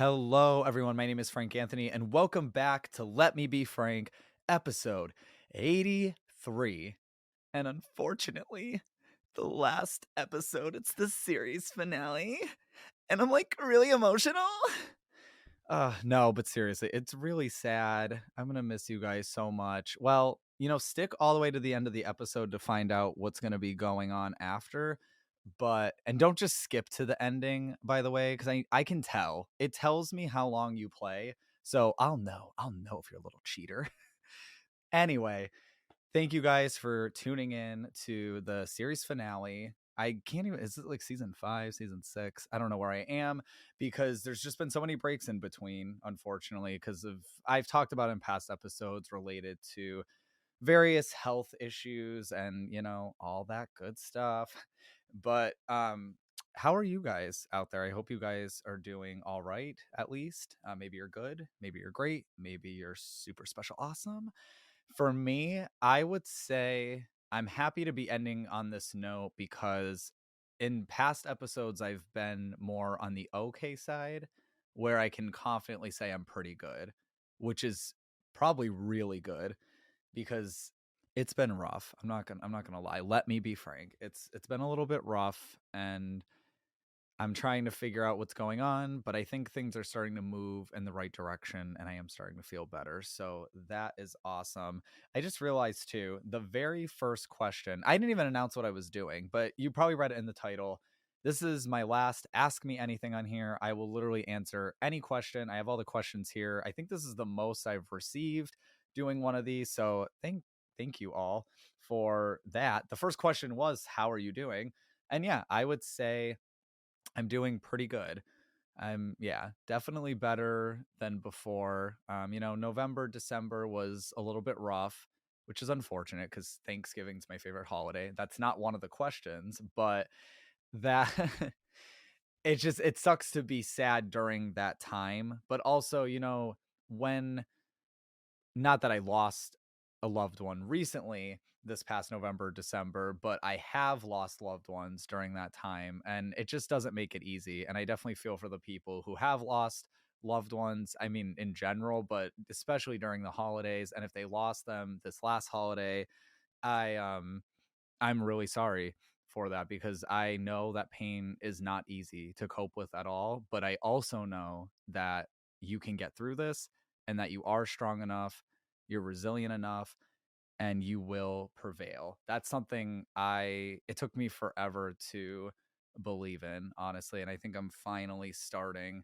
Hello, everyone. My name is Frank Anthony, and welcome back to Let Me Be Frank, episode 83. And unfortunately, the last episode, it's the series finale. And I'm like really emotional. No, but seriously, it's really sad. I'm going to miss you guys so much. Well, stick all the way to the end of the episode to find out what's going to be going on after. And don't just skip to the ending, by the way, because I can tell. It tells me how long you play. So I'll know if you're a little cheater. Anyway, thank you guys for tuning in to the series finale. I can't even, is it like season 5, season 6? I don't know where I am because there's just been so many breaks in between, unfortunately, because I've talked about in past episodes related to various health issues and, all that good stuff. But how are you guys out there? I hope you guys are doing all right, at least. Maybe you're good, maybe you're great, maybe you're super special awesome. For me, I would say I'm happy to be ending on this note because in past episodes, I've been more on the okay side where I can confidently say I'm pretty good, which is probably really good because it's been rough. I'm not gonna lie. Let me be frank. It's been a little bit rough and I'm trying to figure out what's going on, but I think things are starting to move in the right direction and I am starting to feel better. So that is awesome. I just realized too, the very first question, I didn't even announce what I was doing, but you probably read it in the title. This is my last Ask Me Anything on here. I will literally answer any question. I have all the questions here. I think this is the most I've received doing one of these. So thank you all for that. The first question was, how are you doing? And yeah, I would say I'm doing pretty good. Definitely better than before. November, December was a little bit rough, which is unfortunate because Thanksgiving's my favorite holiday. That's not one of the questions, but that it sucks to be sad during that time. But also, when not that I lost a loved one recently this past November, December, but I have lost loved ones during that time. And it just doesn't make it easy. And I definitely feel for the people who have lost loved ones. I mean, in general, but especially during the holidays. And if they lost them this last holiday, I I'm really sorry for that because I know that pain is not easy to cope with at all. But I also know that you can get through this and that you are strong enough, you're resilient enough, and you will prevail. That's something it took me forever to believe in, honestly. And I think I'm finally starting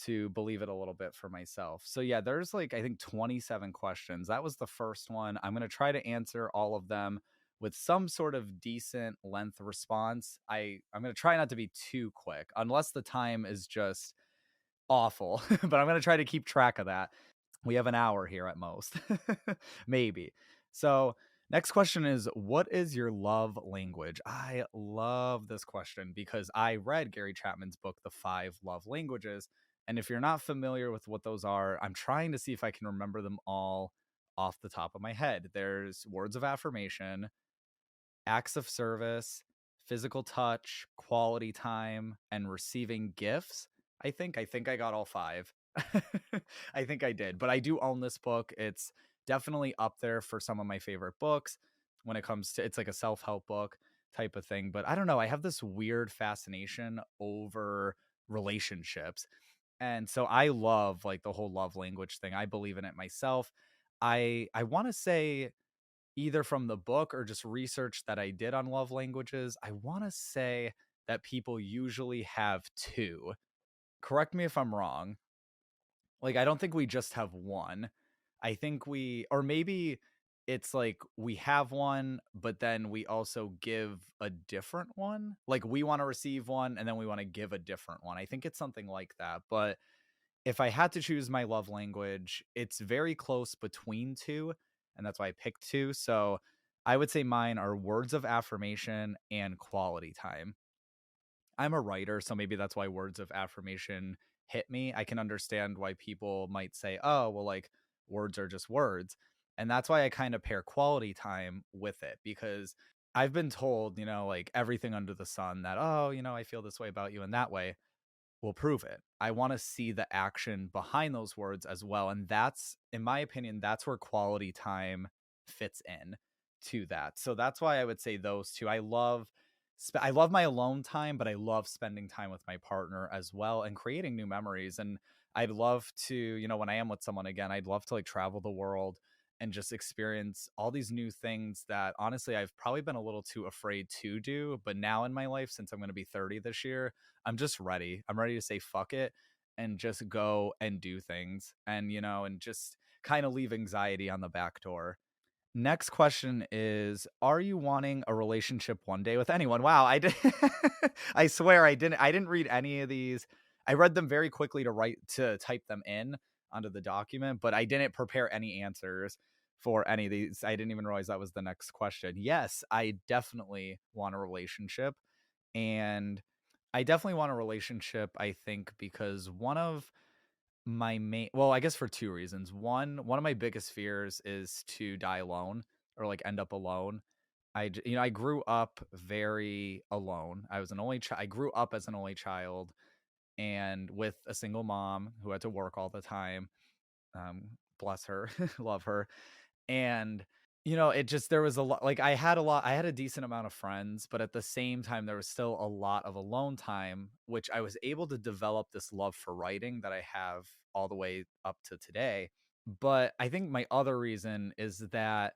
to believe it a little bit for myself. So yeah, there's like I think 27 questions. That was the first one. I'm going to try to answer all of them with some sort of decent length response. I'm going to try not to be too quick unless the time is just awful, but I'm going to try to keep track of that. We have an hour here at most, maybe. So, next question is, what is your love language? I love this question because I read Gary Chapman's book, The Five Love Languages. And if you're not familiar with what those are, I'm trying to see if I can remember them all off the top of my head. There's words of affirmation, acts of service, physical touch, quality time, and receiving gifts. I think I got all five. I think I did, but I do own this book. It's definitely up there for some of my favorite books when it comes to it's like a self-help book type of thing, but I don't know, I have this weird fascination over relationships. And so I love like the whole love language thing. I believe in it myself. I want to say either from the book or just research that I did on love languages, I want to say that people usually have two. Correct me if I'm wrong. Like, I don't think we just have one. I think or maybe it's like we have one, but then we also give a different one. Like, we want to receive one and then we want to give a different one. I think it's something like that. But if I had to choose my love language, it's very close between two, and that's why I picked two. So I would say mine are words of affirmation and quality time. I'm a writer, so maybe that's why words of affirmation hit me. I can understand why people might say, oh, well, like words are just words. And that's why I kind of pair quality time with it because I've been told, like everything under the sun that, oh, I feel this way about you in that way. will prove it. I want to see the action behind those words as well. And that's, in my opinion, that's where quality time fits in to that. So that's why I would say those two. I love my alone time, but I love spending time with my partner as well and creating new memories. And I'd love to, when I am with someone again, I'd love to like travel the world and just experience all these new things that honestly I've probably been a little too afraid to do. But now in my life, since I'm going to be 30 this year, I'm just ready. I'm ready to say fuck it and just go and do things and, and just kind of leave anxiety on the back door. Next question is, are you wanting a relationship one day with anyone? Wow, I did I swear I didn't read any of these. I read them very quickly to type them in onto the document, but I didn't prepare any answers for any of these. I didn't even realize that was the next question. Yes, I definitely want a relationship, and I definitely want a relationship, I think, because one of my main well, I guess for two reasons. One of my biggest fears is to die alone or like end up alone. I grew up very alone. I grew up as an only child and with a single mom who had to work all the time. Bless her, love her. And it just there was a lot like I had a decent amount of friends, but at the same time there was still a lot of alone time, which I was able to develop this love for writing that I have all the way up to today. But I think my other reason is that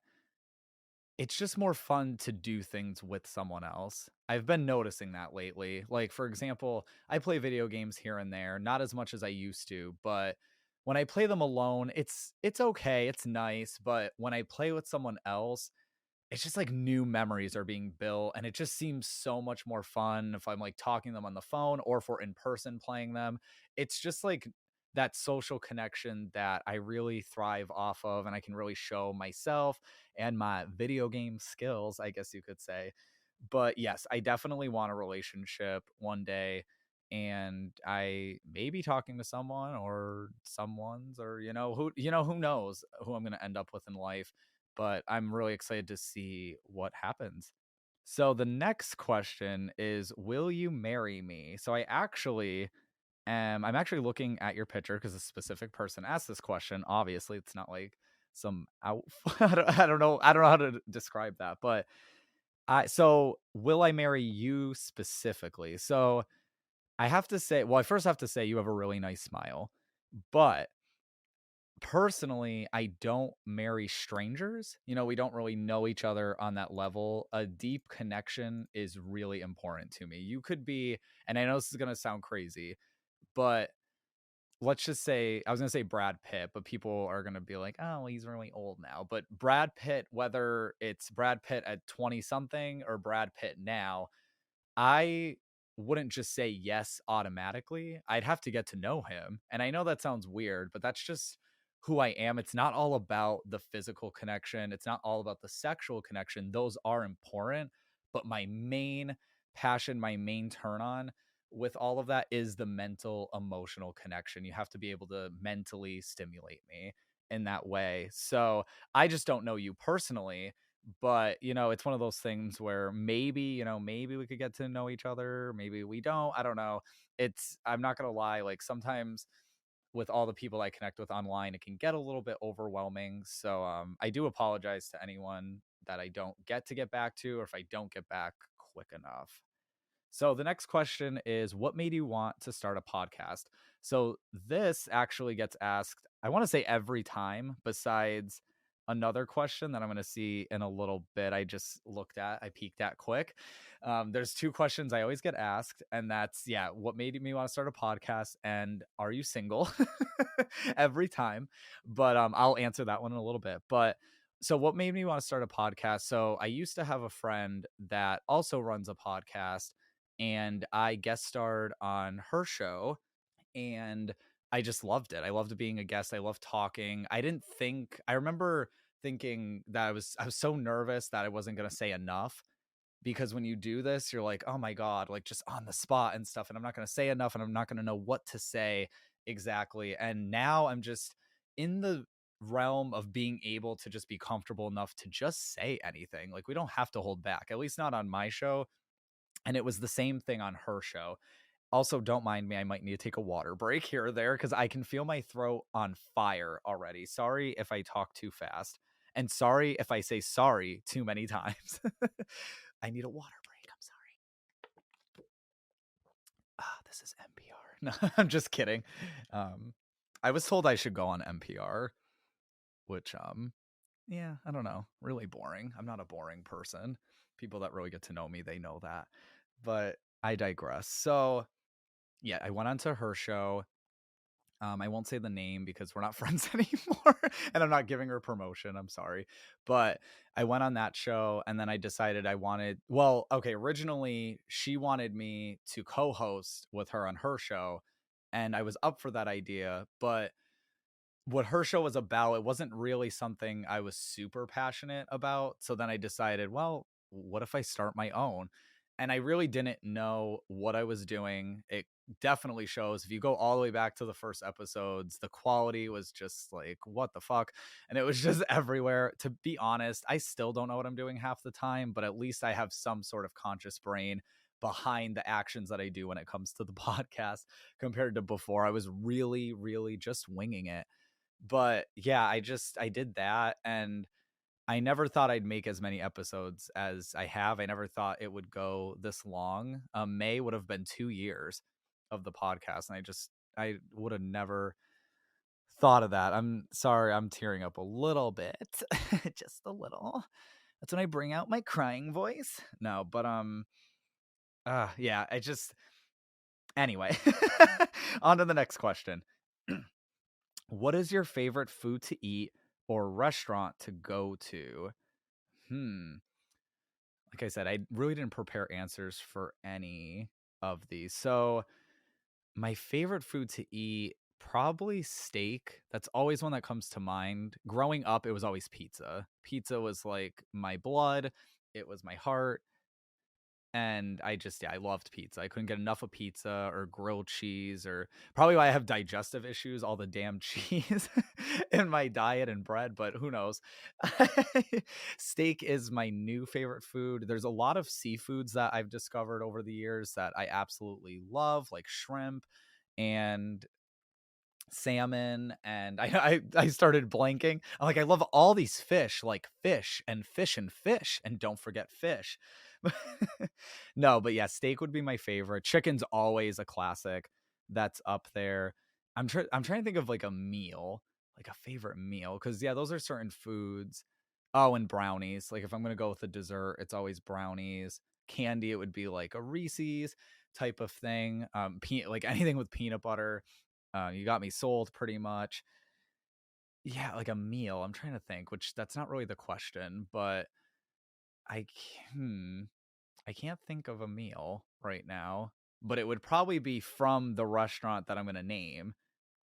it's just more fun to do things with someone else. I've been noticing that lately. Like, for example, I play video games here and there, not as much as I used to, but when I play them alone, it's okay, it's nice, but when I play with someone else, it's just like new memories are being built and it just seems so much more fun if I'm like talking to them on the phone or if we're in person playing them. It's just like that social connection that I really thrive off of and I can really show myself and my video game skills, I guess you could say. But yes, I definitely want a relationship one day, and I may be talking to someone or someone's or who knows who I'm going to end up with in life, but I'm really excited to see what happens. So the next question is, will you marry me? So I'm actually looking at your picture because a specific person asked this question. Obviously, it's not like some out I don't know how to describe that, but will I marry you specifically? So I have to say, well, I first have to say you have a really nice smile, but personally, I don't marry strangers. We don't really know each other on that level. A deep connection is really important to me. You could be, and I know this is going to sound crazy, but let's just say, I was going to say Brad Pitt, but people are going to be like, oh, well, he's really old now. But Brad Pitt, whether it's Brad Pitt at 20 something or Brad Pitt now, I wouldn't just say yes automatically. I'd have to get to know him. And I know that sounds weird, but that's just who I am. It's not all about the physical connection, it's not all about the sexual connection. Those are important. But my main passion, my main turn on with all of that is the mental, emotional connection. You have to be able to mentally stimulate me in that way. So I just don't know you personally, but it's one of those things where maybe we could get to know each other, maybe we don't, I don't know. I'm not gonna lie, like sometimes with all the people I connect with online, it can get a little bit overwhelming. So I do apologize to anyone that I don't get back to, or if I don't get back quick enough. So the next question is, what made you want to start a podcast? So this actually gets asked, I want to say every time, besides another question that I'm going to see in a little bit. I peeked at quick. There's two questions I always get asked, and that's, yeah, what made me want to start a podcast, and are you single? Every time. But I'll answer that one in a little bit. But so what made me want to start a podcast? So I used to have a friend that also runs a podcast, and I guest starred on her show, and I just loved it. I loved being a guest. I loved talking. I remember thinking that I was so nervous that I wasn't going to say enough, because when you do this, you're like, oh my God, like just on the spot and stuff. And I'm not going to say enough and I'm not going to know what to say exactly. And now I'm just in the realm of being able to just be comfortable enough to just say anything. Like we don't have to hold back, at least not on my show. And it was the same thing on her show. Also, don't mind me. I might need to take a water break here or there because I can feel my throat on fire already. Sorry if I talk too fast. And sorry if I say sorry too many times. I need a water break. I'm sorry. This is NPR. No, I'm just kidding. I was told I should go on NPR, which yeah, I don't know. Really boring. I'm not a boring person. People that really get to know me, they know that. But I digress. So yeah, I went onto her show. I won't say the name because we're not friends anymore, and I'm not giving her promotion. I'm sorry, but I went on that show, and then I decided I wanted. Well, okay, originally she wanted me to co-host with her on her show, and I was up for that idea, but what her show was about, it wasn't really something I was super passionate about. So then I decided, well, what if I start my own? And I really didn't know what I was doing. It definitely shows if you go all the way back to the first episodes, the quality was just like, what the fuck? And it was just everywhere. To be honest, I still don't know what I'm doing half the time, but at least I have some sort of conscious brain behind the actions that I do when it comes to the podcast compared to before. I was really, really just winging it. But yeah, I did that, and I never thought I'd make as many episodes as I have. I never thought it would go this long. May would have been 2 years of the podcast, and I would have never thought of that. I'm sorry, I'm tearing up a little bit. Just a little. That's when I bring out my crying voice. No, but yeah, I just anyway. On to the next question. What is your favorite food to eat or restaurant to go to? Hmm. Like I said, I really didn't prepare answers for any of these. So, my favorite food to eat, probably steak. That's always one that comes to mind. Growing up, it was always pizza. Pizza was like my blood, it was my heart. And I loved pizza. I couldn't get enough of pizza or grilled cheese, or probably why I have digestive issues, all the damn cheese in my diet and bread, but who knows? Steak is my new favorite food. There's a lot of seafoods that I've discovered over the years that I absolutely love, like shrimp and salmon, and I started blanking. I'm like, I love all these fish, like fish and fish and fish, and don't forget fish. No, but yeah, steak would be my favorite. Chicken's always a classic. That's up there. I'm trying to think of like a meal, like a favorite meal, because yeah, those are certain foods. Oh, and brownies. Like if I'm gonna go with a dessert, it's always brownies. Candy, it would be like a Reese's type of thing. Like anything with peanut butter. You got me sold pretty much. Yeah, like a meal. I'm trying to think, which that's not really the question, but I hmm, I can't think of a meal right now, but it would probably be from the restaurant that I'm going to name.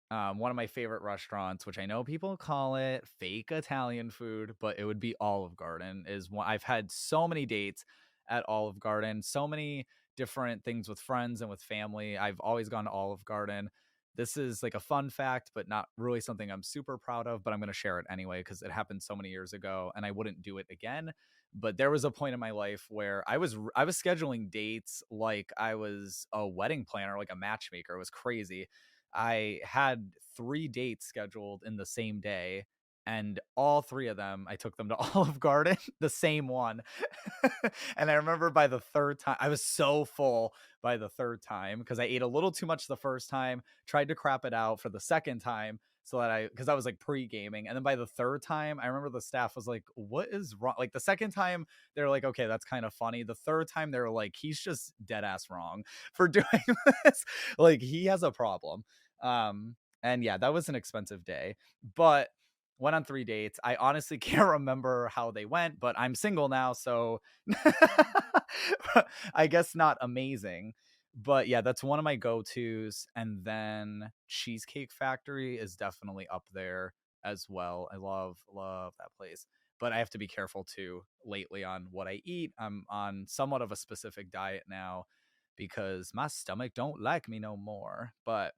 One of my favorite restaurants, which I know people call it fake Italian food, but it would be Olive Garden. Is one I've had so many dates at Olive Garden, so many different things with friends and with family. I've always gone to Olive Garden. This is like a fun fact, but not really something I'm super proud of, but I'm going to share it anyway because it happened so many years ago and I wouldn't do it again. But there was a point in my life where I was scheduling dates like I was a wedding planner, like a matchmaker. It was crazy. I had 3 dates scheduled in the same day, and all 3 of them, I took them to Olive Garden, the same one. And I remember by the 3rd time, I was so full by the 3rd time because I ate a little too much the first time, tried to crap it out for the 2nd time so that because I was like pre-gaming. And then by the 3rd time, I remember the staff was like, "What is wrong?" Like the 2nd time, they're like, "Okay, that's kind of funny." The 3rd time, they're like, "He's just dead ass wrong for doing this. Like he has a problem." And yeah, that was an expensive day, but went on 3 dates. I honestly can't remember how they went, but I'm single now, so I guess not amazing. But yeah, that's one of my go-tos. And then Cheesecake Factory is definitely up there as well. I love that place. But I have to be careful too lately on what I eat. I'm on somewhat of a specific diet now because my stomach don't like me no more. But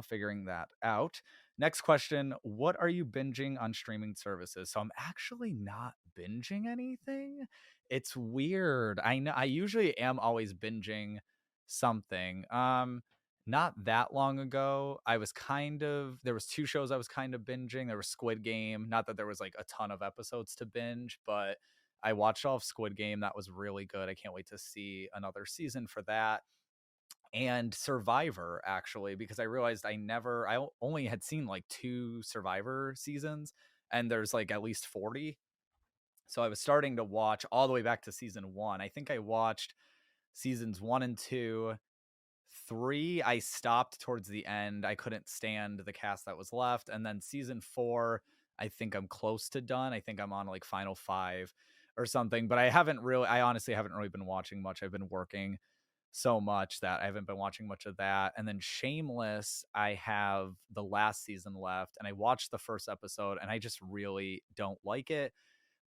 figuring that out. Next question. What are you binging on streaming services? So I'm actually not binging anything. It's weird. I know I usually am always binging something. Not that long ago, there was two shows I was kind of binging. There was Squid Game. Not that there was like a ton of episodes to binge, but I watched all of Squid Game. That was really good. I can't wait to see another season for that. And Survivor, actually, because I realized I only had seen like two Survivor seasons, and there's like at least 40. So I was starting to watch all the way back to season one. I think I watched seasons one and two. Three, I stopped towards the end. I couldn't stand the cast that was left. And then season four, I think I'm close to done. I think I'm on like final five or something. But I honestly haven't really been watching much. I've been working so much that I haven't been watching much of that. And then Shameless, I have the last season left. And I watched the first episode and I just really don't like it.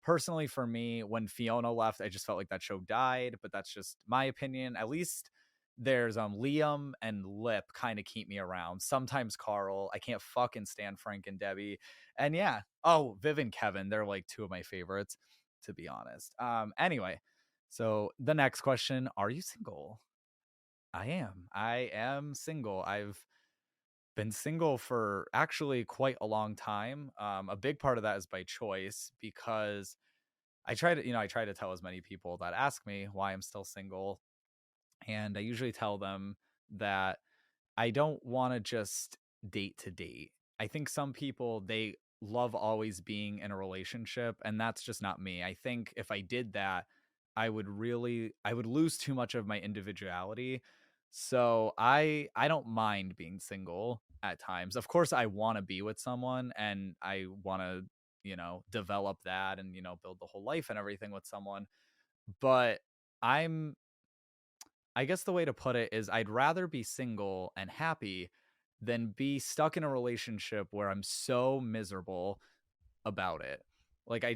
Personally, for me, when Fiona left, I just felt like that show died, but that's just my opinion. At least there's Liam and Lip kind of keep me around. Sometimes Carl. I can't fucking stand Frank and Debbie. And yeah, oh, Viv and Kevin, they're like two of my favorites, to be honest. Anyway, so the next question, are you single? I am. I am single. I've been single for actually quite a long time. A big part of that is by choice because I try to tell as many people that ask me why I'm still single. And I usually tell them that I don't want to just date to date. I think some people, they love always being in a relationship, and that's just not me. I think if I did that, I would lose too much of my individuality. So I don't mind being single at times. Of course, I want to be with someone and I want to, develop that and, build the whole life and everything with someone. But I'm I guess the way to put it is I'd rather be single and happy than be stuck in a relationship where I'm so miserable about it. Like I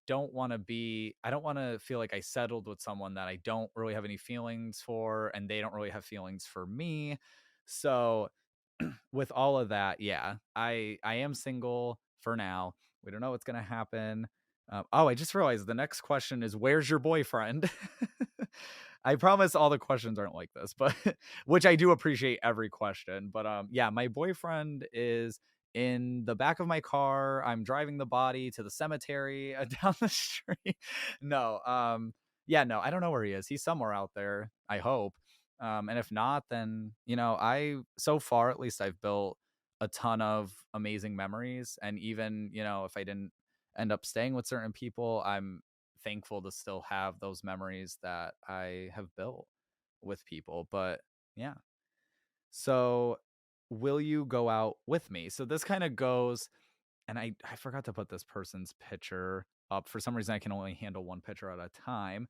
don't want to feel like I settled with someone that I don't really have any feelings for and they don't really have feelings for me. So with all of that, yeah, I am single for now. We don't know what's gonna happen. Oh, I just realized the next question is, "Where's your boyfriend?" I promise all the questions aren't like this, but which I do appreciate every question. But yeah, my boyfriend is in the back of my car. I'm driving the body to the cemetery down the street. No, yeah, no, I don't know where he is. He's somewhere out there. I hope. And if not, then, so far at least I've built a ton of amazing memories. And even, if I didn't end up staying with certain people, I'm thankful to still have those memories that I have built with people. But yeah. So will you go out with me? So this kind of goes, and I forgot to put this person's picture up. For some reason I can only handle one picture at a time.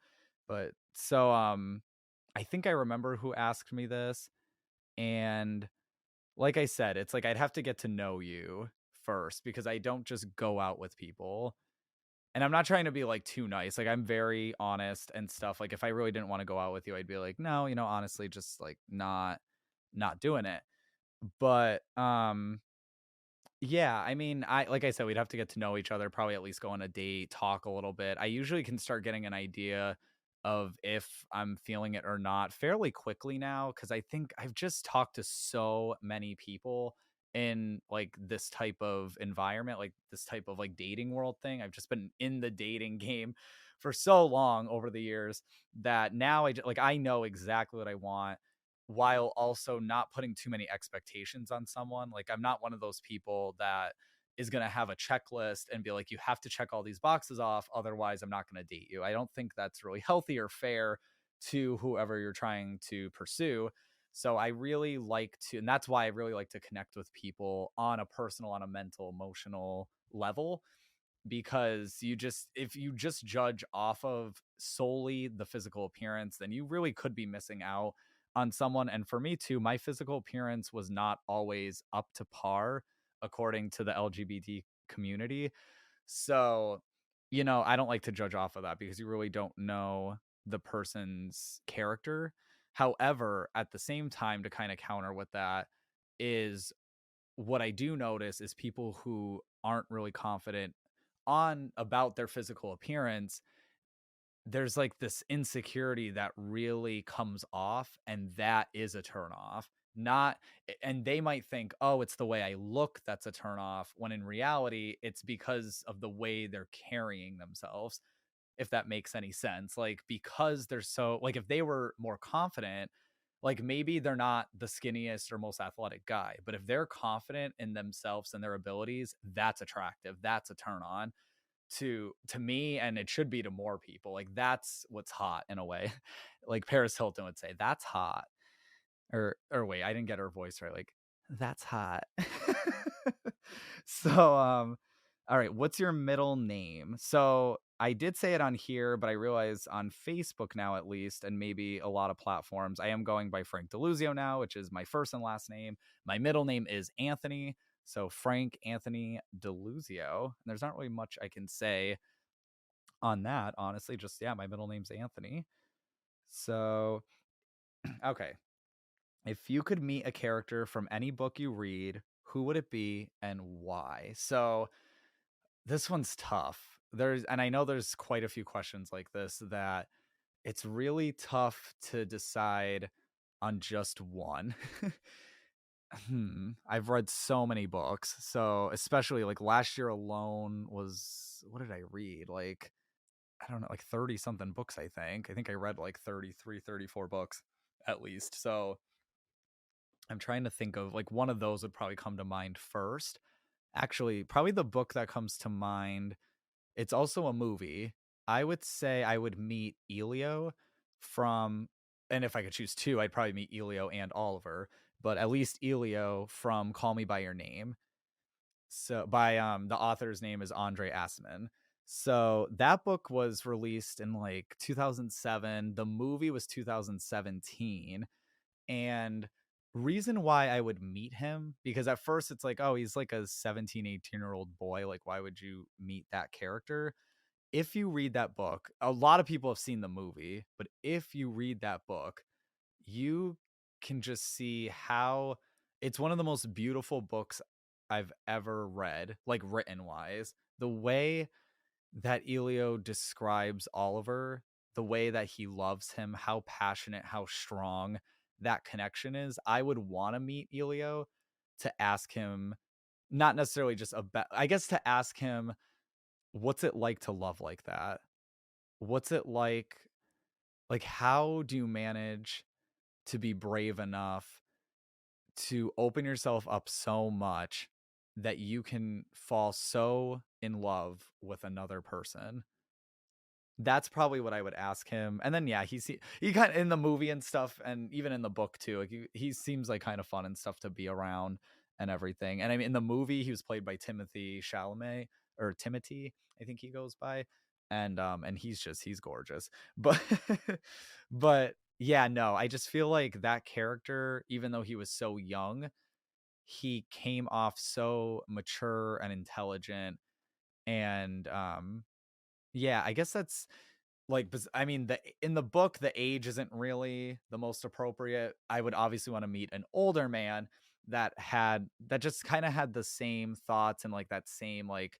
But so I think I remember who asked me this. And like I said, it's like I'd have to get to know you first because I don't just go out with people. And I'm not trying to be like too nice. Like I'm very honest and stuff. Like if I really didn't want to go out with you, I'd be like, no, honestly, just like not doing it. But yeah, I mean, I like I said, we'd have to get to know each other, probably at least go on a date, talk a little bit. I usually can start getting an idea of if I'm feeling it or not fairly quickly now because I think I've just talked to so many people in like this type of environment, like this type of like dating world thing. I've just been in the dating game for so long over the years that now I know exactly what I want while also not putting too many expectations on someone. Like I'm not one of those people that is going to have a checklist and be like, you have to check all these boxes off. Otherwise, I'm not going to date you. I don't think that's really healthy or fair to whoever you're trying to pursue. So I really like to, and that's why I really like to connect with people on a personal, on a mental, emotional level because if you just judge off of solely the physical appearance, then you really could be missing out on someone. And for me too, my physical appearance was not always up to par according to the LGBT community. So, I don't like to judge off of that because you really don't know the person's character. However, at the same time, to kind of counter with that is what I do notice is people who aren't really confident on about their physical appearance there's like this insecurity that really comes off, and that is a turn off. Not And they might think, oh, it's the way I look that's a turn off, when in reality it's because of the way they're carrying themselves, if that makes any sense. Like, because they're so, like, if they were more confident, like, maybe they're not the skinniest or most athletic guy, but if they're confident in themselves and their abilities, that's attractive. That's a turn on to me, and it should be to more people. Like, that's what's hot in a way. Like Paris Hilton would say, that's hot. Or wait, I didn't get her voice right. Like, that's hot. So, all right, what's your middle name? So I did say it on here, but I realize on Facebook now, at least, and maybe a lot of platforms, I am going by Frank DeLuzio now, which is my first and last name. My middle name is Anthony. So Frank Anthony DeLuzio. And there's not really much I can say on that, honestly. Just, yeah, my middle name's Anthony. So, okay. If you could meet a character from any book you read, who would it be and why? So this one's tough. And I know there's quite a few questions like this that it's really tough to decide on just one. I've read so many books. So especially like last year alone was, what did I read? Like, I don't know, like 30 something books, I think. I think I read like 33, 34 books at least. So I'm trying to think of, like, one of those would probably come to mind first. Actually, probably the book that comes to mind, it's also a movie. I would say I would meet Elio from, and if I could choose two, I'd probably meet Elio and Oliver, but at least Elio from Call Me by Your Name. So by the author's name is Andre Assman. So that book was released in like 2007. The movie was 2017. And reason why I would meet him, because at first it's like, oh, he's like a 17, 18-year-old boy. Like, why would you meet that character? If you read that book, a lot of people have seen the movie, but if you read that book, you can just see how it's one of the most beautiful books I've ever read, like written wise. The way that Elio describes Oliver, the way that he loves him, how passionate, how strong that connection is. I would want to meet Elio to ask him, not necessarily just about, I guess, to ask him, what's it like to love like that? What's it like, how do you manage to be brave enough to open yourself up so much that you can fall so in love with another person? That's probably what I would ask him. And then, yeah, he kind of in the movie and stuff, and even in the book too. Like, he seems like kind of fun and stuff to be around and everything. And I mean, in the movie, he was played by Timothy Chalamet, or Timothy, I think he goes by. And he's gorgeous. But but yeah, no, I just feel like that character, even though he was so young, he came off so mature and intelligent. And yeah, I guess that's like, I mean, in the book, the age isn't really the most appropriate. I would obviously want to meet an older man that just kind of had the same thoughts and like that same like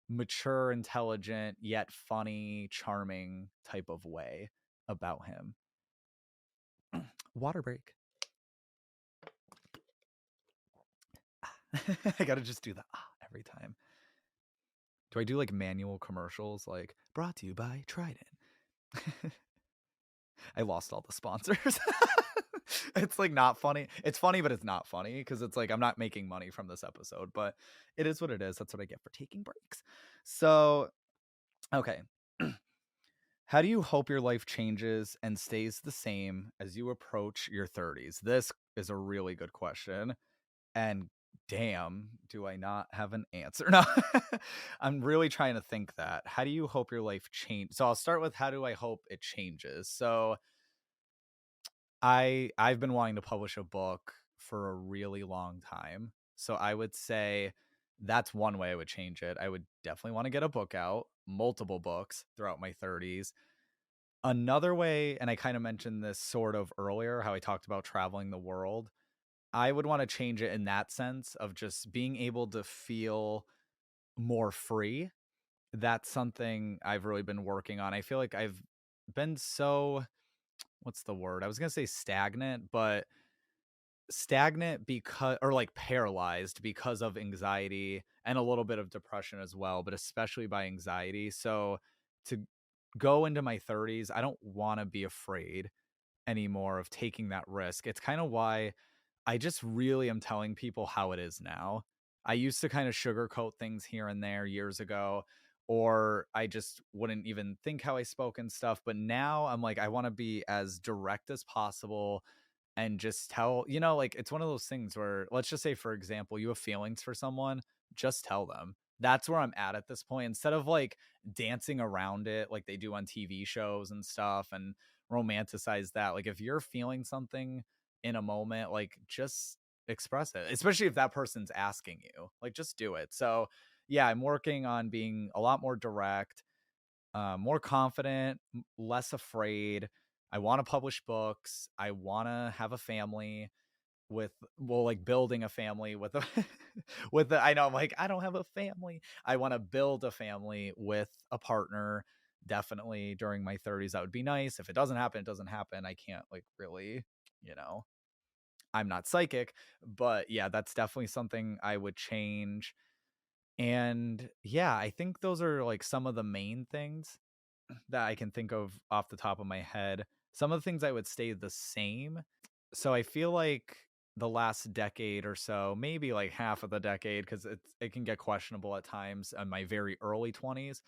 mature, intelligent, yet funny, charming type of way about him. Water break. I gotta just do the every time. Do I do like manual commercials like brought to you by Trident? I lost all the sponsors. It's like not funny. It's funny, but it's not funny because it's like I'm not making money from this episode, but it is what it is. That's what I get for taking breaks. So, okay. How do you hope your life changes and stays the same as you approach your 30s? This is a really good question. And damn, do I not have an answer? No, I'm really trying to think that. How do you hope your life change? So I'll start with how do I hope it changes? So I've been wanting to publish a book for a really long time. So I would say that's one way I would change it. I would definitely want to get a book out, multiple books throughout my 30s. Another way, and I kind of mentioned this sort of earlier, how I talked about traveling the world. I would want to change it in that sense of just being able to feel more free. That's something I've really been working on. I feel like I've been so, what's the word? I was gonna say stagnant, but stagnant because, or like paralyzed because of anxiety and a little bit of depression as well, but especially by anxiety. So to go into my 30s, I don't want to be afraid anymore of taking that risk. It's kind of why I just really am telling people how it is now. I used to kind of sugarcoat things here and there years ago, or I just wouldn't even think how I spoke and stuff. But now I'm like, I want to be as direct as possible and just tell, like it's one of those things where, let's just say, for example, you have feelings for someone, just tell them. That's where I'm at this point. Instead of like dancing around it like they do on TV shows and stuff and romanticize that. Like if you're feeling something in a moment, like just express it, especially if that person's asking you, like just do it. So yeah, I'm working on being a lot more direct, more confident, less afraid. I want to publish books. I want to have a family with, well, like building a family with a with the, I know I'm like, I don't have a family. I want to build a family with a partner. Definitely during my 30s, that would be nice. If it doesn't happen, it doesn't happen. I can't like really, you know, I'm not psychic, but yeah, that's definitely something I would change. And yeah, I think those are like some of the main things that I can think of off the top of my head. Some of the things I would stay the same. So I feel like the last decade or so, maybe like half of the decade, because it can get questionable at times in my very early 20s.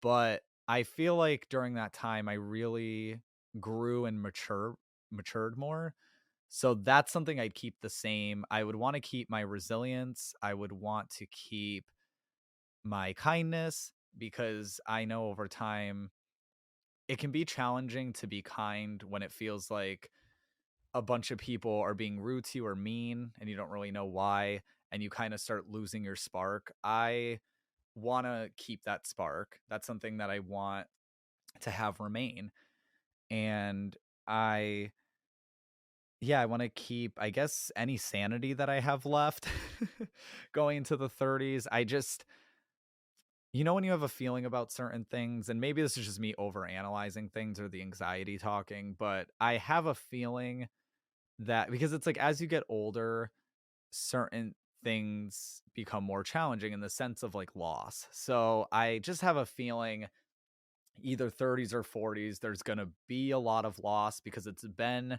But I feel like during that time I really grew and matured more. So that's something I'd keep the same. I would want to keep my resilience. I would want to keep my kindness, because I know over time it can be challenging to be kind when it feels like a bunch of people are being rude to you or mean and you don't really know why, and you kind of start losing your spark. I want to keep that spark. That's something that I want to have remain. And I yeah, I want to keep, I guess, any sanity that I have left going into the 30s. I just, when you have a feeling about certain things, and maybe this is just me over analyzing things or the anxiety talking, but I have a feeling that, because it's like as you get older, certain things become more challenging in the sense of like loss. So I just have a feeling either 30s or 40s, there's going to be a lot of loss, because it's been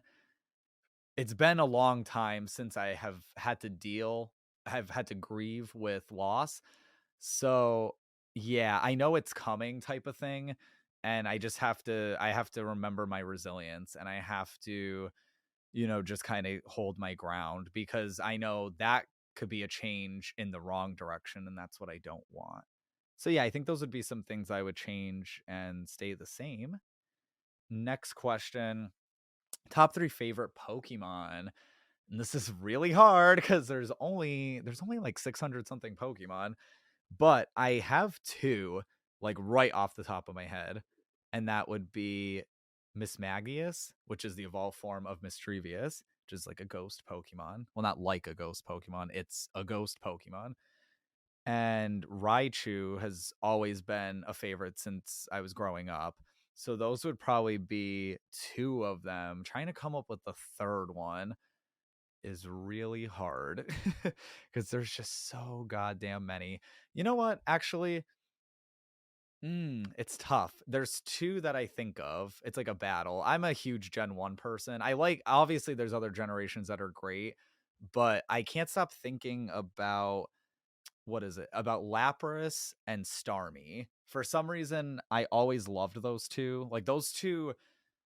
a long time since I have had to grieve with loss. So, yeah, I know it's coming type of thing, and I have to remember my resilience, and I have to, just kind of hold my ground, because I know that could be a change in the wrong direction, and that's what I don't want. So, yeah, I think those would be some things I would change and stay the same. Next question. Top 3 favorite Pokemon. And this is really hard because there's only like 600 something Pokemon, but I have two like right off the top of my head, and that would be Mismagius, which is the evolved form of Mischievous, which is like a ghost Pokemon. Well, not like a ghost Pokemon, it's a ghost Pokemon. And Raichu has always been a favorite since I was growing up. So those would probably be two of them. Trying to come up with the third one is really hard because there's just so goddamn many. You know what? Actually, it's tough. There's two that I think of. It's like a battle. I'm a huge Gen 1 person. Obviously, there's other generations that are great, but I can't stop thinking about, what is it? About Lapras and Starmie. For some reason, I always loved those two. Like those two,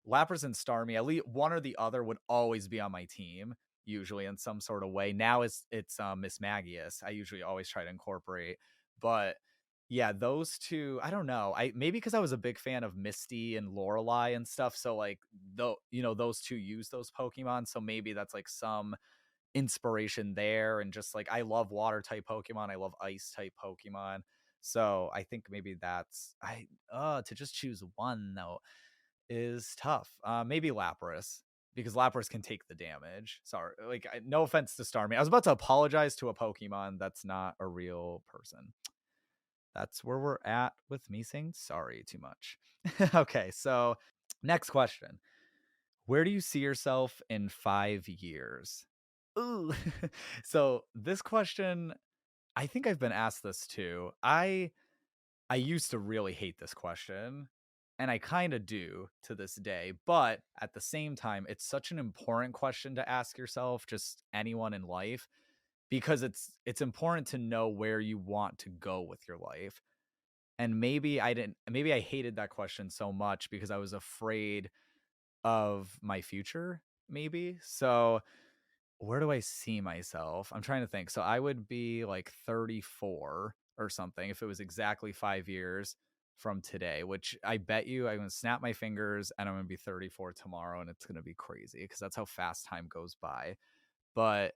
Lapras and Starmie, at least one or the other would always be on my team, usually in some sort of way. Now it's Miss Magius. I usually always try to incorporate, but yeah, those two. I don't know. I maybe because I was a big fan of Misty and Lorelei and stuff. So like though those two use those Pokemon. So maybe that's like some inspiration there. And just like I love water type Pokemon. I love ice type Pokemon. So I think maybe that's I to just choose one though is tough. Maybe Lapras, because Lapras can take the damage. Sorry, like no offense to Starmie. I was about to apologize to a Pokemon that's not a real person. that's where we're at with me saying sorry too much. Okay, so next question. Where do you see yourself in 5 years? Ooh. So this question, I think I've been asked this too. I used to really hate this question, and I kind of do to this day, but at the same time, it's such an important question to ask yourself, just anyone in life, because it's important to know where you want to go with your life. And maybe I hated that question so much because I was afraid of my future, maybe. So, where do I see myself? I'm trying to think. So, I would be like 34 or something if it was exactly 5 years from today, which I bet you I'm going to snap my fingers and I'm going to be 34 tomorrow, and it's going to be crazy because that's how fast time goes by. But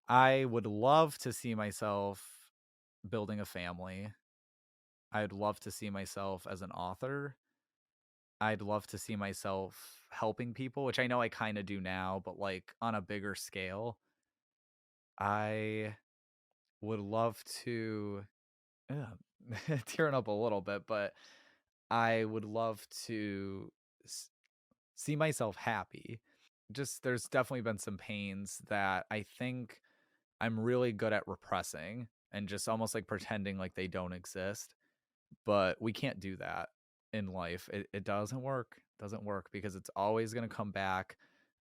I would love to see myself building a family. I'd love to see myself as an author. I'd love to see myself helping people, which I know I kind of do now, but like on a bigger scale. I would love to tearing up a little bit, but I would love to s- see myself happy. Just there's definitely been some pains that I think I'm really good at repressing and just almost like pretending like they don't exist. But we can't do that in life. It doesn't work. Doesn't work because it's always going to come back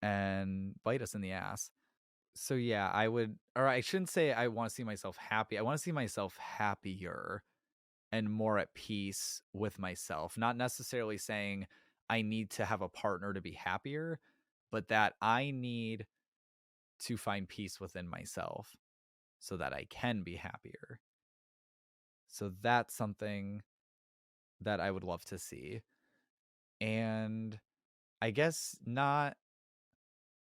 and bite us in the ass. So yeah, I would, or I shouldn't say I want to see myself happy. I want to see myself happier and more at peace with myself. Not necessarily saying I need to have a partner to be happier, but that I need to find peace within myself so that I can be happier. So that's something that I would love to see. And I guess not,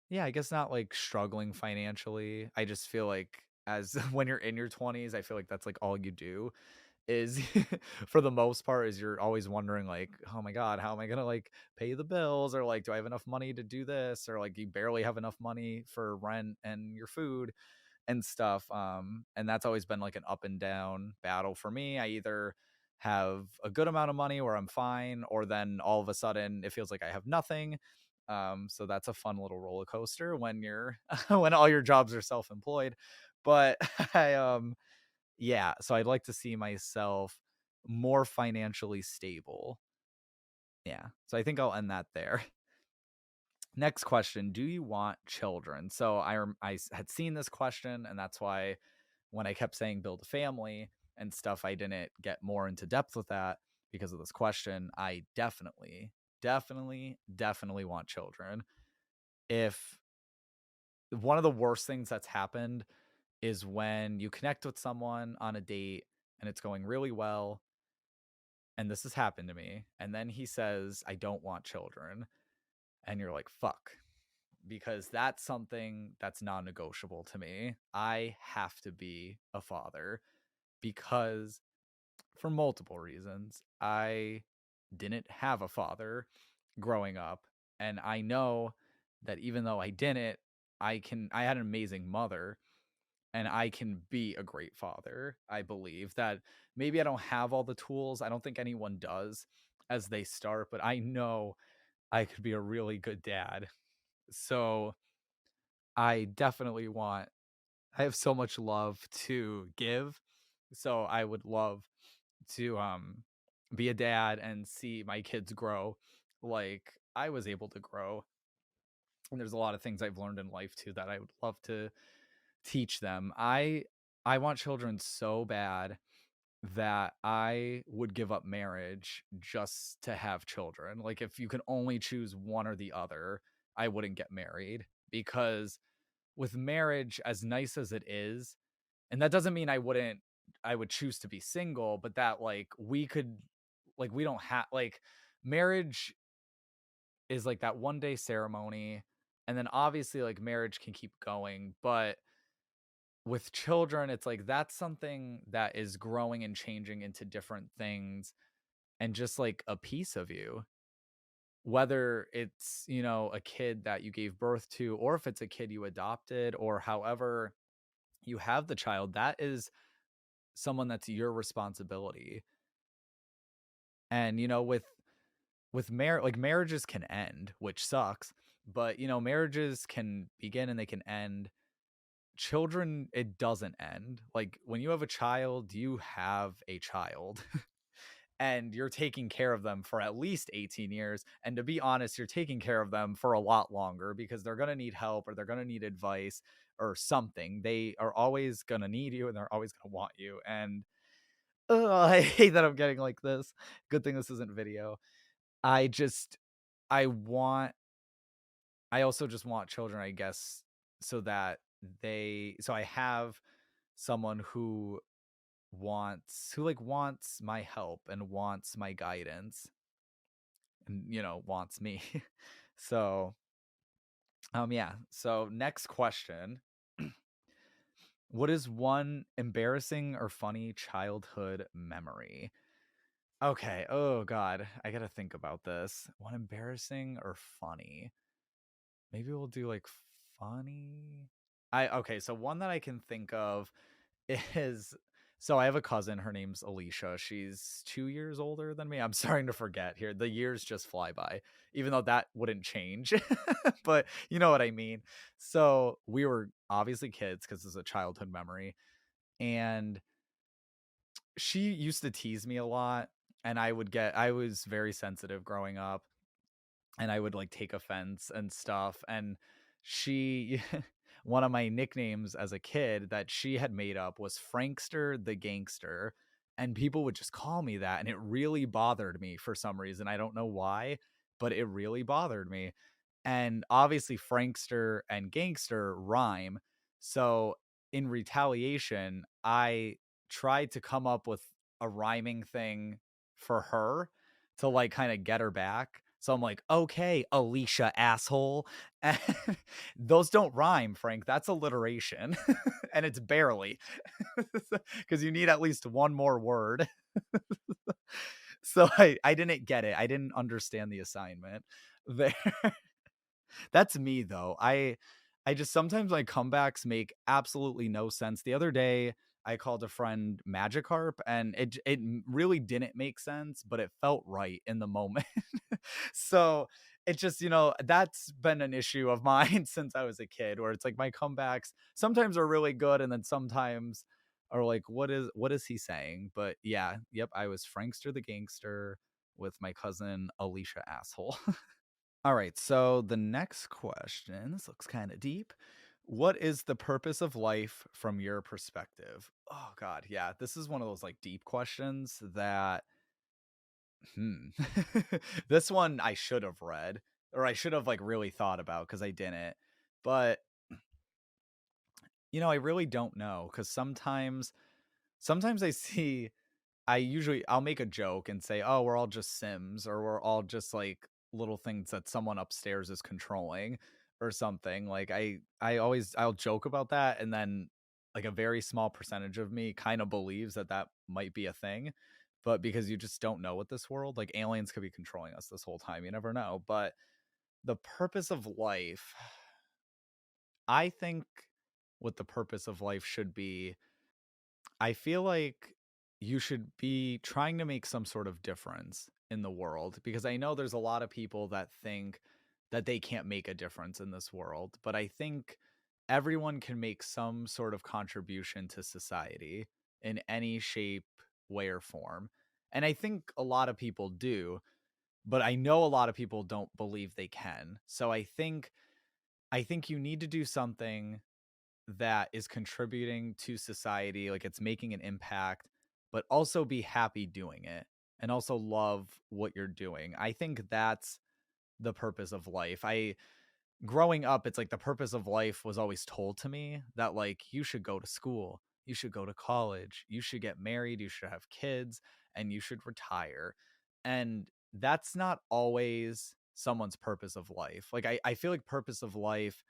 yeah, I guess not like struggling financially. I just feel like as when you're in your 20s, I feel like that's like all you do is for the most part is you're always wondering like, oh my god, how am I gonna like pay the bills, or like do I have enough money to do this, or like you barely have enough money for rent and your food and stuff. And that's always been like an up and down battle for me. I either have a good amount of money where I'm fine, or then all of a sudden it feels like I have nothing. So that's a fun little roller coaster when you're when all your jobs are self-employed. But I yeah, so I'd like to see myself more financially stable. Yeah. So I think I'll end that there. Next question, do you want children? So I had seen this question, and that's why when I kept saying build a family and stuff, I didn't get more into depth with that because of this question. I definitely want children. If one of the worst things that's happened is when you connect with someone on a date and it's going really well, and this has happened to me, and then he says, I don't want children, and you're like, fuck, because that's something that's non-negotiable to me. I have to be a father because for multiple reasons. I didn't have a father growing up, and I know that even though I didn't, I had an amazing mother, and I can be a great father. I believe that maybe I don't have all the tools. I don't think anyone does as they start, but I know I could be a really good dad. So I definitely want, I have so much love to give. So I would love to be a dad and see my kids grow like I was able to grow. And there's a lot of things I've learned in life too that I would love to teach them. I want children so bad that I would give up marriage just to have children. Like if you could only choose one or the other, I wouldn't get married because with marriage, as nice as it is, and that doesn't mean I would choose to be single, but that like we could, like we don't have like marriage is like that one day ceremony, and then obviously like marriage can keep going, but with children it's like that's something that is growing and changing into different things, and just like a piece of you, whether it's, you know, a kid that you gave birth to, or if it's a kid you adopted, or however you have the child, that is someone that's your responsibility. And with marriages can end, which sucks, but marriages can begin and they can end. Children, it doesn't end. Like when you have a child, you have a child. And you're taking care of them for at least 18 years. And to be honest, you're taking care of them for a lot longer because they're going to need help or they're going to need advice or something. They are always going to need you and they're always going to want you. And I hate that I'm getting like this. Good thing this isn't video. I just, I want, I also just want children, I guess, so that so I have someone who wants my help and wants my guidance and wants me. So yeah, so next question. What is one embarrassing or funny childhood memory? Okay, oh god, I gotta think about this. One embarrassing or funny? Maybe we'll do like funny. Okay, so one that I can think of is, so I have a cousin, her name's Alicia. She's 2 years older than me. I'm starting to forget here. The years just fly by, even though that wouldn't change. But you know what I mean. So we were obviously kids because it's a childhood memory. And she used to tease me a lot. And I was very sensitive growing up and I would like take offense and stuff. And she, one of my nicknames as a kid that she had made up was Frankster the Gangster. And people would just call me that. And it really bothered me for some reason. I don't know why, but it really bothered me. And obviously, Frankster and gangster rhyme. So in retaliation, I tried to come up with a rhyming thing for her to like kind of get her back. So I'm like, okay, Alicia asshole. And those don't rhyme, Frank. That's alliteration. And it's barely because you need at least one more word. So I didn't get it. I didn't understand the assignment there. That's me though. I just sometimes my comebacks make absolutely no sense. The other day I called a friend Magikarp and it really didn't make sense, but it felt right in the moment. So it just, that's been an issue of mine since I was a kid where it's like my comebacks sometimes are really good and then sometimes are like, what is he saying? But yeah, yep, I was Frankster the Gangster with my cousin Alicia asshole. All right, so the next question, this looks kind of deep. What is the purpose of life from your perspective? Oh god, yeah, this is one of those like deep questions that hmm. This one I should have read or I should have like really thought about cuz I didn't. But I really don't know cuz sometimes I see I'll make a joke and say, "Oh, we're all just Sims or we're all just like little things that someone upstairs is controlling or something." Like I'll joke about that and then like a very small percentage of me kind of believes that that might be a thing. But because you just don't know what this world, like aliens could be controlling us this whole time. You never know. But the purpose of life, I think what the purpose of life should be, I feel like you should be trying to make some sort of difference in the world because I know there's a lot of people that think that they can't make a difference in this world, but I think everyone can make some sort of contribution to society in any shape, way, or form. And I think a lot of people do, but I know a lot of people don't believe they can. So I think you need to do something that is contributing to society, like it's making an impact, but also be happy doing it and also love what you're doing. I think that's the purpose of life. Growing up, it's like the purpose of life was always told to me that like you should go to school, you should go to college, you should get married, you should have kids, and you should retire. And that's not always someone's purpose of life. Like I feel like purpose of life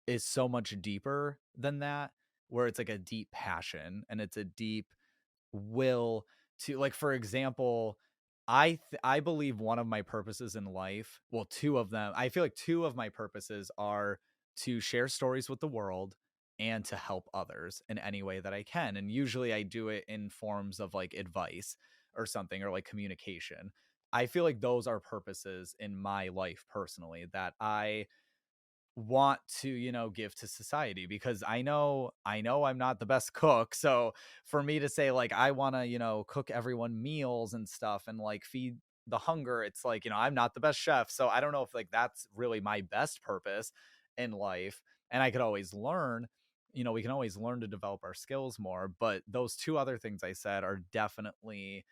is so much deeper than that, where it's like a deep passion and it's a deep will to, like, for example, I believe one of my purposes in life, well, two of them, I feel like two of my purposes are to share stories with the world and to help others in any way that I can. And usually I do it in forms of like advice or something, or like communication. I feel like those are purposes in my life personally that I want to, give to society, because I know I'm not the best cook. So for me to say like I want to, cook everyone meals and stuff and like feed the hunger, it's like, I'm not the best chef. So I don't know if like that's really my best purpose in life. And I could always learn, we can always learn to develop our skills more, but those two other things I said are definitely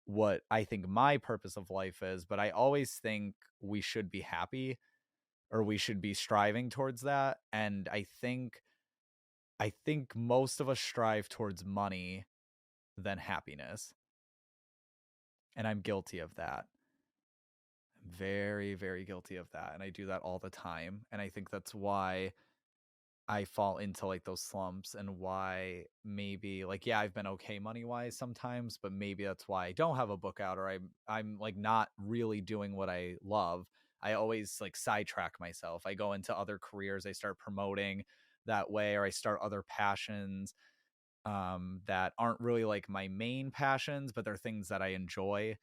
what I think my purpose of life is. But I always think we should be happy, or we should be striving towards that. And I think most of us strive towards money than happiness. And I'm guilty of that. Very, very guilty of that. And I do that all the time. And I think that's why I fall into like those slumps, and why maybe like, yeah, I've been okay money wise sometimes, but maybe that's why I don't have a book out, or I'm like not really doing what I love. I always like sidetrack myself. I go into other careers, I start promoting that way, or I start other passions that aren't really like my main passions, but they're things that I enjoy.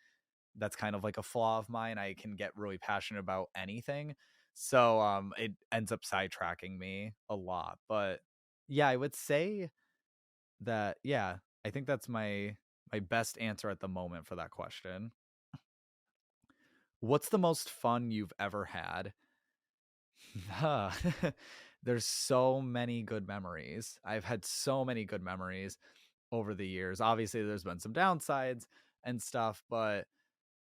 That's kind of like a flaw of mine. I can get really passionate about anything. So it ends up sidetracking me a lot. But yeah, I would say that, yeah, I think that's my best answer at the moment for that question. What's the most fun you've ever had? Huh. There's so many good memories. I've had so many good memories over the years. Obviously, there's been some downsides and stuff, but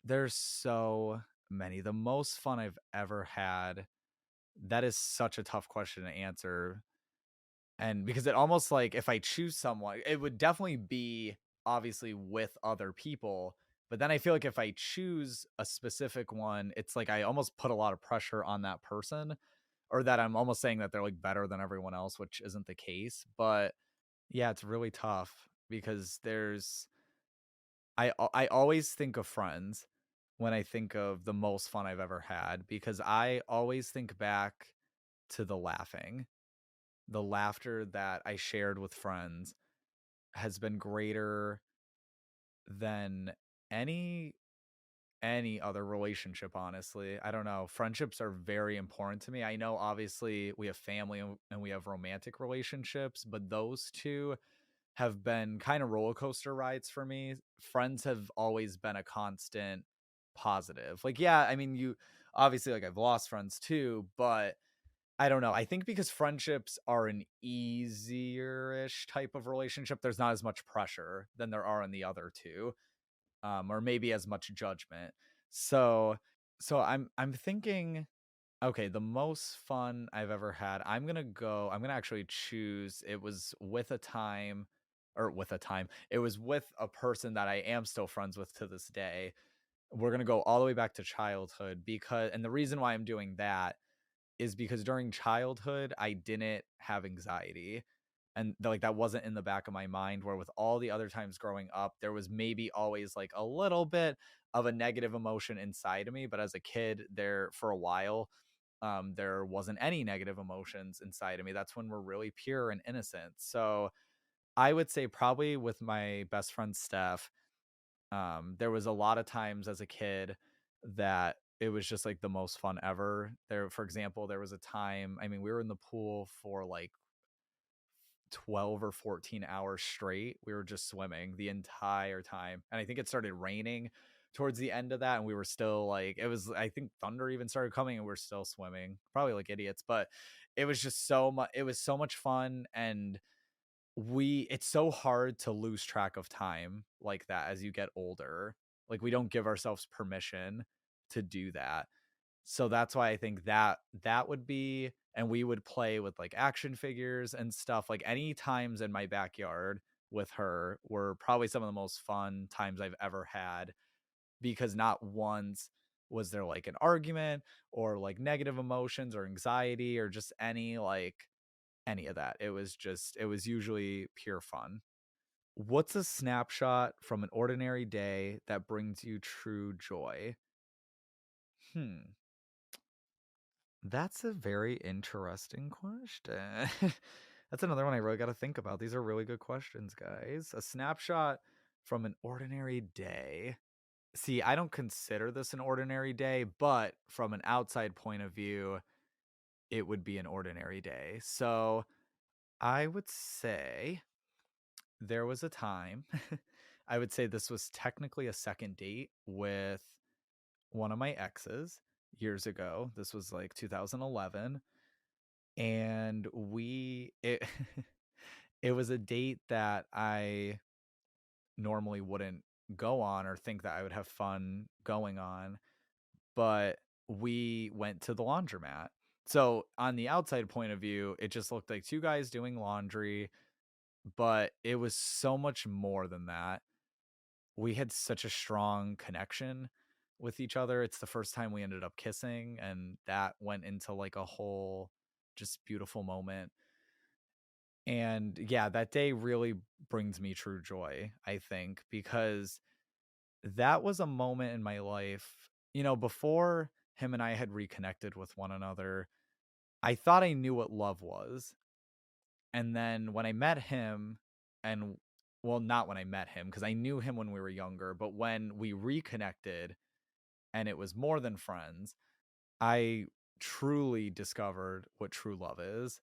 there's so many. The most fun I've ever had, that is such a tough question to answer. And because it almost like, if I choose someone, it would definitely be obviously with other people. But then I feel like if I choose a specific one, it's like I almost put a lot of pressure on that person, or that I'm almost saying that they're like better than everyone else, which isn't the case. But yeah, it's really tough because I always think of Friends when I think of the most fun I've ever had, because I always think back to the laughing. The laughter that I shared with friends has been greater than any any other relationship, honestly. I don't know. Friendships are very important to me. I know obviously we have family and we have romantic relationships, but those two have been kind of roller coaster rides for me. Friends have always been a constant positive. Like, yeah, I mean, you obviously, like, I've lost friends too, but I don't know. I think because friendships are an easier-ish type of relationship, there's not as much pressure than there are in the other two, or maybe as much judgment. So, so I'm thinking, okay, the most fun I've ever had, I'm gonna actually choose, it was with a time, it was with a person that I am still friends with to this day. We're gonna go all the way back to childhood, because, and the reason why I'm doing that is because during childhood, I didn't have anxiety. And like that wasn't in the back of my mind, where with all the other times growing up, there was maybe always like a little bit of a negative emotion inside of me. But as a kid, there for a while, there wasn't any negative emotions inside of me. That's when we're really pure and innocent. So I would say probably with my best friend Steph, there was a lot of times as a kid that it was just like the most fun ever. There, for example, there was a time, I mean, we were in the pool for like 12 or 14 hours straight. We were just swimming the entire time. And I think it started raining towards the end of that. And we were still like, it was, I think thunder even started coming, and we are still swimming, probably like idiots. But it was just so much, it was so much fun. And it's so hard to lose track of time like that as you get older. Like, we don't give ourselves permission to do that. So that's why I think that would be, and we would play with like action figures and stuff. Like, any times in my backyard with her were probably some of the most fun times I've ever had, because not once was there like an argument or like negative emotions or anxiety or just any of that. It was usually pure fun. What's a snapshot from an ordinary day that brings you true joy? Hmm. That's a very interesting question. That's another one I really got to think about. These are really good questions, guys. A snapshot from an ordinary day. See, I don't consider this an ordinary day, but from an outside point of view, it would be an ordinary day. So I would say there was a time, I would say this was technically a second date with one of my exes years ago. This was like 2011. And it, it was a date that I normally wouldn't go on or think that I would have fun going on, but we went to the laundromat. So on the outside point of view, it just looked like two guys doing laundry, but it was so much more than that. We had such a strong connection with each other. It's the first time we ended up kissing, and that went into like a whole just beautiful moment. And yeah, that day really brings me true joy, I think, because that was a moment in my life, before him and I had reconnected with one another. I thought I knew what love was. And then when I met him, and well, not when I met him, because I knew him when we were younger, but when we reconnected and it was more than friends, I truly discovered what true love is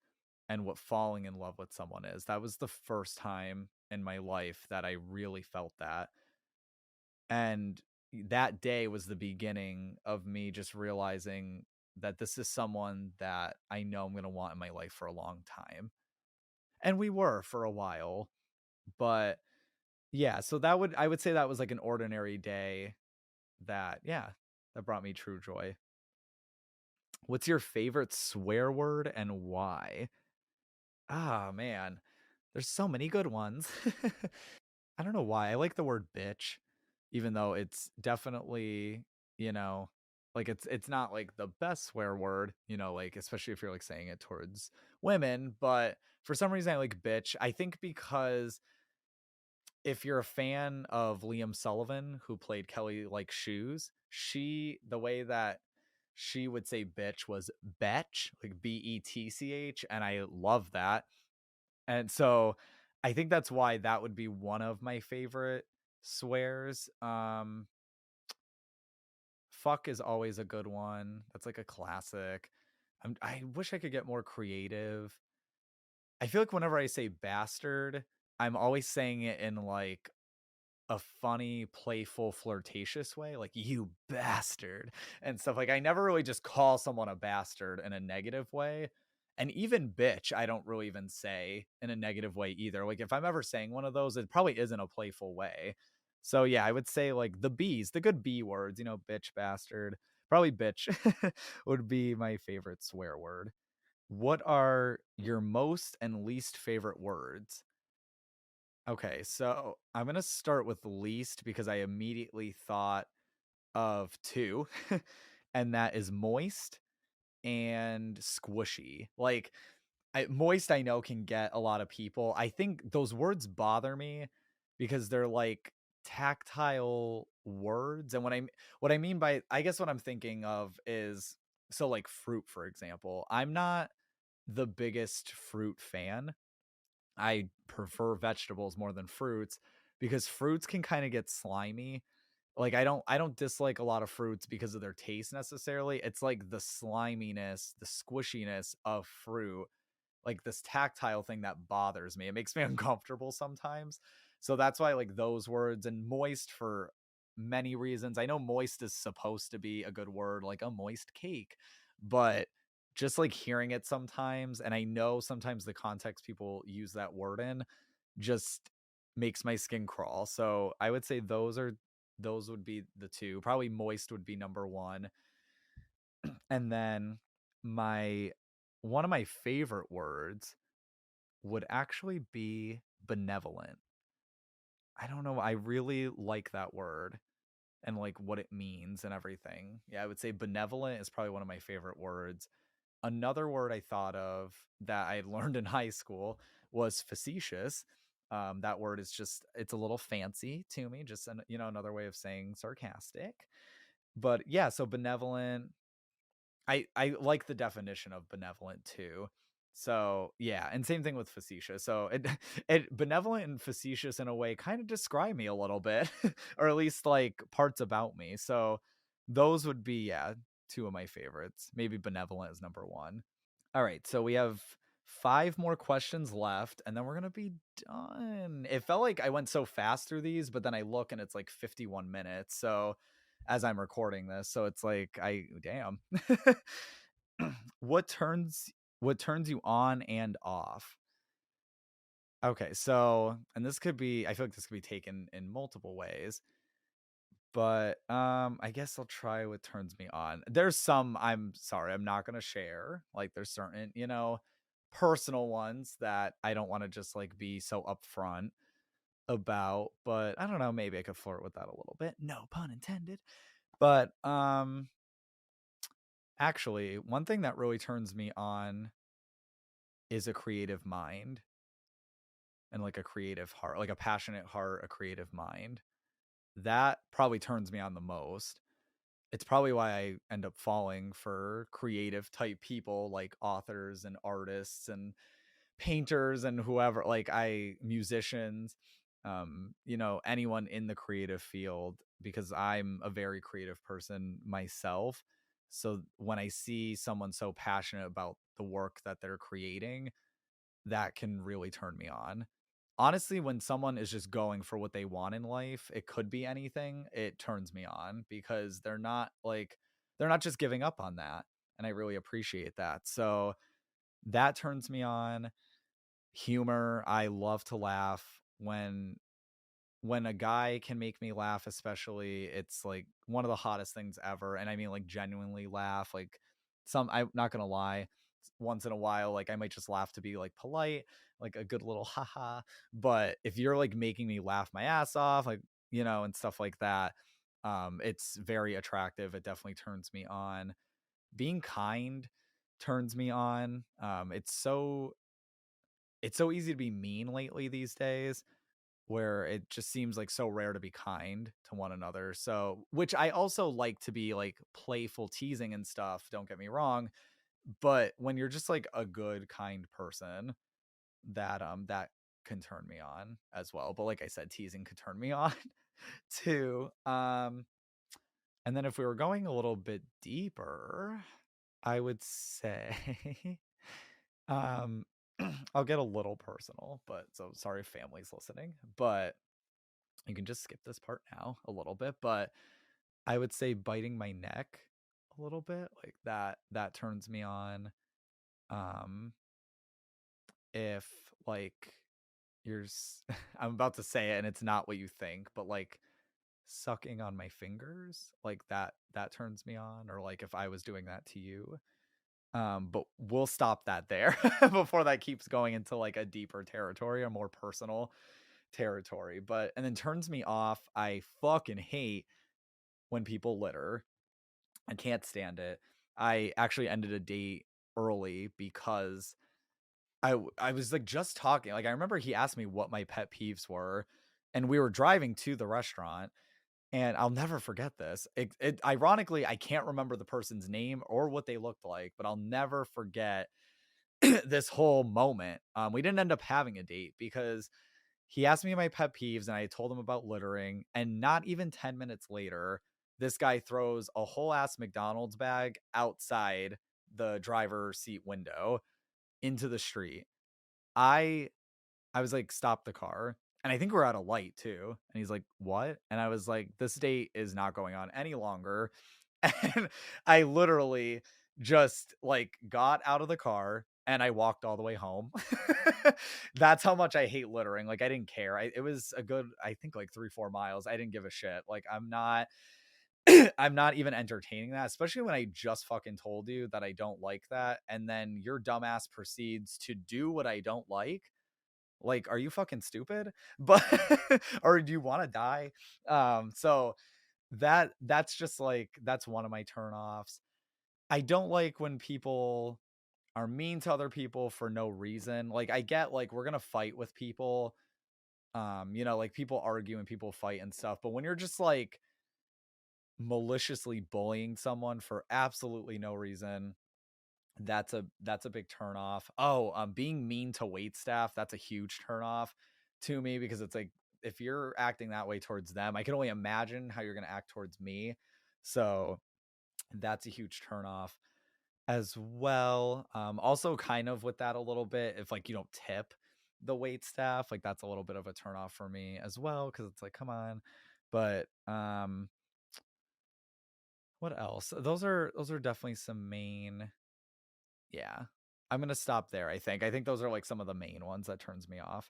and what falling in love with someone is. That was the first time in my life that I really felt that. And that day was the beginning of me just realizing that this is someone that I know I'm going to want in my life for a long time. And we were for a while, but yeah, so I would say that was like an ordinary day that, yeah, that brought me true joy. What's your favorite swear word and why? Ah, man, there's so many good ones. I don't know why. I like the word bitch, even though it's definitely, you know, like it's not like the best swear word, like especially if you're like saying it towards women, but for some reason I like bitch. I think because if you're a fan of Liam Sullivan, who played Kelly like Shoes, the way that she would say bitch was betch, like BETCH, and I love that. And so I think that's why that would be one of my favorite swears. Fuck is always a good one. That's like a classic. I wish I could get more creative. I feel like whenever I say bastard, I'm always saying it in like a funny, playful, flirtatious way, like you bastard and stuff. Like I never really just call someone a bastard in a negative way. And even bitch, I don't really even say in a negative way either. Like if I'm ever saying one of those, it probably isn't a playful way. So yeah, I would say like the B's, the good B words, bitch, bastard, probably bitch would be my favorite swear word. What are your most and least favorite words? Okay, so I'm gonna start with least because I immediately thought of two, and that is moist and squishy. Like, moist, I know can get a lot of people. I think those words bother me because they're like tactile words, and what I mean by, I guess what I'm thinking of is, so like fruit, for example. I'm not the biggest fruit fan. I prefer vegetables more than fruits because fruits can kind of get slimy. Like I don't dislike a lot of fruits because of their taste necessarily. It's like the sliminess, the squishiness of fruit, like this tactile thing that bothers me. It makes me uncomfortable sometimes. So that's why I like those words, and moist for many reasons. I know moist is supposed to be a good word, like a moist cake, but just like hearing it sometimes, and I know sometimes the context people use that word in just makes my skin crawl. So I would say those would be the two. Probably moist would be number one. And then my one of my favorite words would actually be benevolent. I don't know. I really like that word and like what it means and everything. Yeah, I would say benevolent is probably one of my favorite words. Another word I thought of that I learned in high school was facetious. That word is just, it's a little fancy to me, just another way of saying sarcastic. But yeah, so benevolent. I like the definition of benevolent too. So yeah, and same thing with facetious. So it benevolent and facetious in a way kind of describe me a little bit, or at least like parts about me. So those would be, yeah, two of my favorites. Maybe benevolent is number one. All right, so we have five more questions left, and then we're gonna be done. It felt like I went so fast through these, but then I look and it's like 51 minutes. So as I'm recording this, so it's like I damn. what turns what turns you on and off? Okay, so and this could be, I feel like this could be taken in multiple ways, but I guess I'll try what turns me on. There's some, I'm sorry, I'm not going to share. Like there's certain, personal ones that I don't want to just like be so upfront about, but I don't know, maybe I could flirt with that a little bit. No pun intended. But actually, one thing that really turns me on is a creative mind and like a creative heart, like a passionate heart, a creative mind. That probably turns me on the most. It's probably why I end up falling for creative type people like authors and artists and painters and whoever, like I musicians, anyone in the creative field, because I'm a very creative person myself. So when I see someone so passionate about the work that they're creating, that can really turn me on. Honestly, when someone is just going for what they want in life, it could be anything, it turns me on because they're not just giving up on that. And I really appreciate that. So that turns me on. Humor, I love to laugh when a guy can make me laugh, especially, it's like one of the hottest things ever. And I mean, like, genuinely laugh. Like, I'm not gonna lie, once in a while, like, I might just laugh to be like polite, like a good little haha. But if you're like making me laugh my ass off, like, and stuff like that, it's very attractive. It definitely turns me on. Being kind turns me on. It's so easy to be mean lately these days, where it just seems like so rare to be kind to one another. So, which I also like to be like playful teasing and stuff, don't get me wrong, but when you're just like a good kind person, that can turn me on as well. But like I said, teasing could turn me on too. And then if we were going a little bit deeper, I would say um I'll get a little personal, but so sorry if family's listening, but you can just skip this part now a little bit. But I would say biting my neck a little bit, like that turns me on. Um if like I'm about to say it and it's not what you think, but like sucking on my fingers, like that turns me on, or like if I was doing that to you. But we'll stop that there before that keeps going into like a deeper territory, a more personal territory. But and then turns me off, I fucking hate when people litter. I can't stand it. I actually ended a date early because I was like just talking. Like I remember he asked me what my pet peeves were, and we were driving to the restaurant, and I'll never forget this. It ironically, I can't remember the person's name or what they looked like, but I'll never forget this whole moment. We didn't end up having a date because he asked me my pet peeves and I told him about littering. And not even 10 minutes later, this guy throws a whole ass McDonald's bag outside the driver's seat window into the street. I I was like, stop the car. And I think we're at a light too. And he's like, what? And I was like, this date is not going on any longer. And I literally just like got out of the car and I walked all the way home. That's how much I hate littering. Like I didn't care. It was a good, I think like 3, 4 miles. I didn't give a shit. Like I'm not, I'm not even entertaining that, especially when I just fucking told you that I don't like that. And then your dumbass proceeds to do what I don't like, are you fucking stupid? But or do you want to die? So that's just like that's one of my turnoffs. I don't like when people are mean to other people for no reason. Like I get like we're gonna fight with people. Like people argue and people fight and stuff, but when you're just like maliciously bullying someone for absolutely no reason, That's a big turn off. Oh, being mean to wait staff, that's a huge turn off to me, because it's like, if you're acting that way towards them, I can only imagine how you're going to act towards me. So that's a huge turn off as well. Also kind of with that a little bit, if like you don't tip the wait staff, like that's a little bit of a turn off for me as well, because it's like, come on. But what else? Those are definitely some main. Yeah. I'm gonna stop there, I think. I think those are like some of the main ones that turns me off.